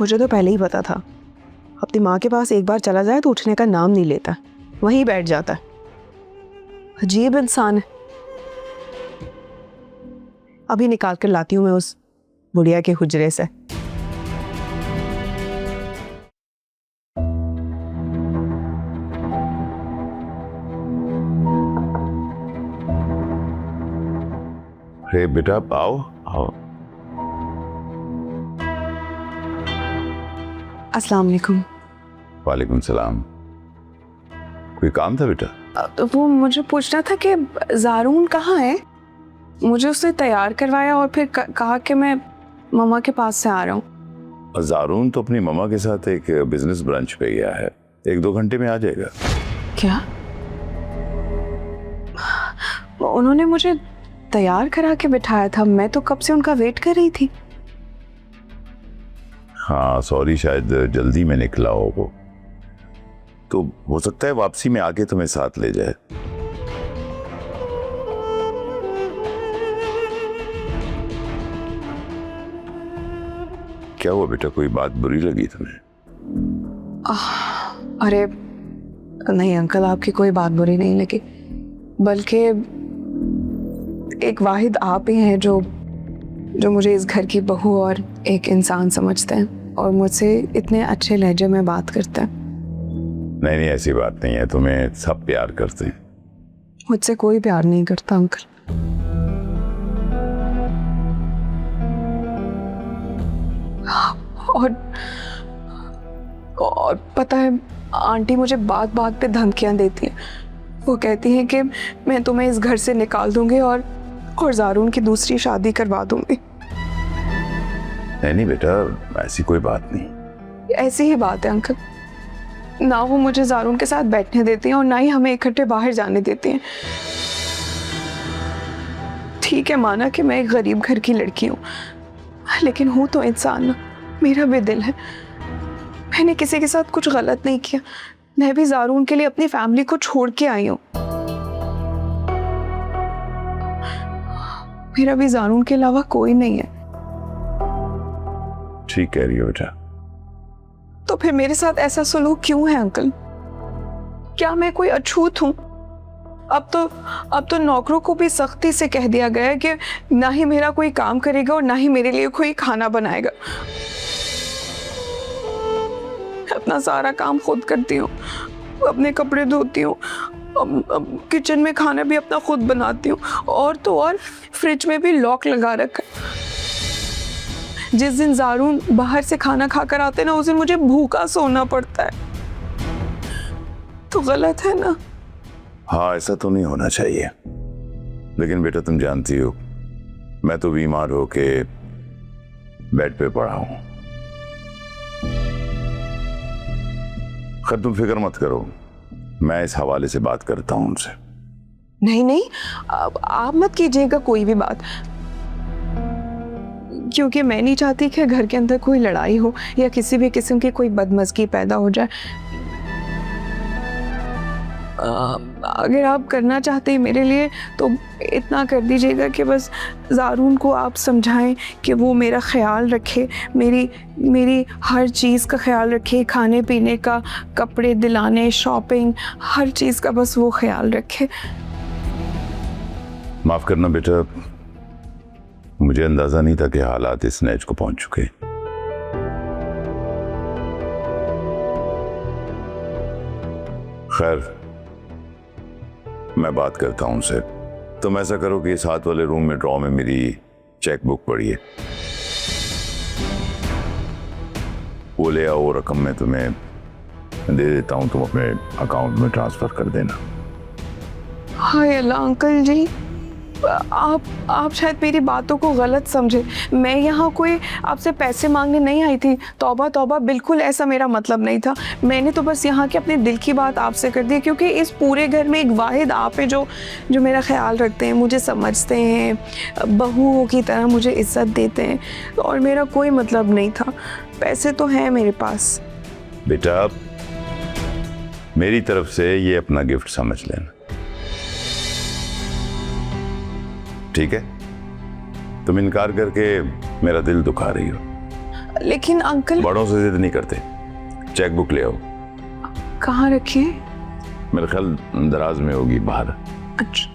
मुझे तो पहले ही पता था, अपनी माँ के पास एक बार चला जाए तो उठने का नाम नहीं लेता, वहीं बैठ जाता है। अजीब इंसान है। अभी निकाल कर लाती हूँ मैं उस बुढ़िया के हुजरे से। अरे बेटा आओ आओ। अस्सलाम वालेकुम। वालेकुम सलाम। कोई काम था बेटा? तो वो मुझे पूछना था कि ज़ारून कहाँ है। मुझे उससे तैयार करवाया और फिर कहा कि मैं मम्मा के पास से आ रहा हूँ। ज़ारून तो अपनी मम्मा के साथ एक बिजनेस ब्रांच पे गया है, 1-2 घंटे में आ जाएगा। क्या? उन्होंने मुझे तैयार करा के बिठाया था, मैं तो कब से उनका वेट कर रही थी। हाँ सॉरी, शायद जल्दी में निकला हो वो, तो हो सकता है वापसी में आके तुम्हें साथ ले जाए। क्या हुआ बेटा, कोई बात बुरी लगी तुम्हें? अरे नहीं अंकल, आपकी कोई बात बुरी नहीं लगी, बल्कि एक वाहिद आप ही हैं जो मुझे इस घर की बहू और एक इंसान समझते हैं और मुझसे इतने अच्छे लहजे में बात करते हैं। नहीं नहीं, ऐसी बात नहीं है, तुम्हें सब प्यार करते हैं। मुझसे कोई प्यार नहीं करता अंकल। और पता है, आंटी मुझे बात बात पे धमकियां देती हैं। वो कहती हैं कि मैं तुम्हें इस घर से निकाल दूंगी और ज़ारून की दूसरी शादी करवा दूंगी। नहीं नहीं बेटा, ऐसी कोई बात नहीं। ऐसी ही बात है अंकल। ना वो मुझे ज़ारून के साथ बैठने देती हैं और ना ही हमें इकट्ठे बाहर जाने देती हैं। ठीक है, माना कि मैं एक गरीब घर की लड़की हूँ, लेकिन हूँ तो इंसान ना, मेरा भी दिल है। मैंने किसी के साथ कुछ गलत नहीं किया। मैं भी ज़ारून के लिए अपनी फैमिली को छोड़ के आई हूँ। मेरा भी ज़ारून के अलावा कोई नहीं है। ठीक कह रही हो बेटा। तो फिर मेरे साथ ऐसा सलूक क्यों है अंकल? क्या मैं कोई अछूत हूँ? अब तो नौकरों को भी सख्ती से कह दिया गया है कि ना ही मेरा कोई काम करेगा और ना ही मेरे लिए कोई खाना बनाएगा। अपना सारा काम खुद करती हूँ, अपने कपड़े धोती हूँ, किचन में खाना भी अपना खुद बनाती हूँ, और तो और फ्रिज में भी लॉक लगा रखा है। जिस दिन ज़ारून बाहर से खाना खाकर आते ना, उस दिन मुझे भूखा सोना पड़ता है। तो गलत है ना? हाँ, ऐसा तो नहीं होना चाहिए, लेकिन बेटा तुम जानती हो मैं तो बीमार होके बेड पे पड़ा हूं। खैर तुम फिक्र मत करो, मैं इस हवाले से बात करता हूं उनसे। नहीं नहीं, आप मत कीजिएगा कोई भी बात, क्योंकि मैं नहीं चाहती कि घर के अंदर कोई लड़ाई हो या किसी भी किस्म की कोई बदमज़गी पैदा हो जाए। अगर आप करना चाहते हैं मेरे लिए तो इतना कर दीजिएगा कि बस ज़ारून को आप समझाएं कि वो मेरा ख्याल रखे, मेरी हर चीज़ का ख्याल रखे, खाने पीने का, कपड़े दिलाने, शॉपिंग, हर चीज़ का बस वो ख्याल रखे। माफ करना बेटा, मुझे अंदाजा नहीं था कि हालात इस नैज को पहुंच चुके। खैर मैं बात करता हूं उनसे। तुम ऐसा करो कि इस हाथ वाले रूम में ड्रॉ में मेरी चेक बुक पड़ी है, वो ले आओ, वो रकम मैं तुम्हें दे देता हूं, तुम अपने अकाउंट में ट्रांसफर कर देना। हाय अल्लाह अंकल जी, आप शायद मेरी बातों को गलत समझे। मैं यहाँ कोई आपसे पैसे मांगने नहीं आई थी। तौबा तौबा, बिल्कुल ऐसा मेरा मतलब नहीं था। मैंने तो बस यहाँ के अपने दिल की बात आपसे कर दी, क्योंकि इस पूरे घर में एक वाहिद आप हैं जो मेरा ख्याल रखते हैं, मुझे समझते हैं, बहुओं की तरह मुझे इज्जत देते हैं, और मेरा कोई मतलब नहीं था। पैसे तो हैं मेरे पास। बेटा मेरी तरफ से ये अपना गिफ्ट समझ लेना, ठीक है? तुम इनकार करके मेरा दिल दुखा रही हो। लेकिन अंकल बड़ों से जिद नहीं करते। चेक बुक ले आओ। कहाँ रखी है? मेरे ख्याल दराज में होगी बाहर। अच्छा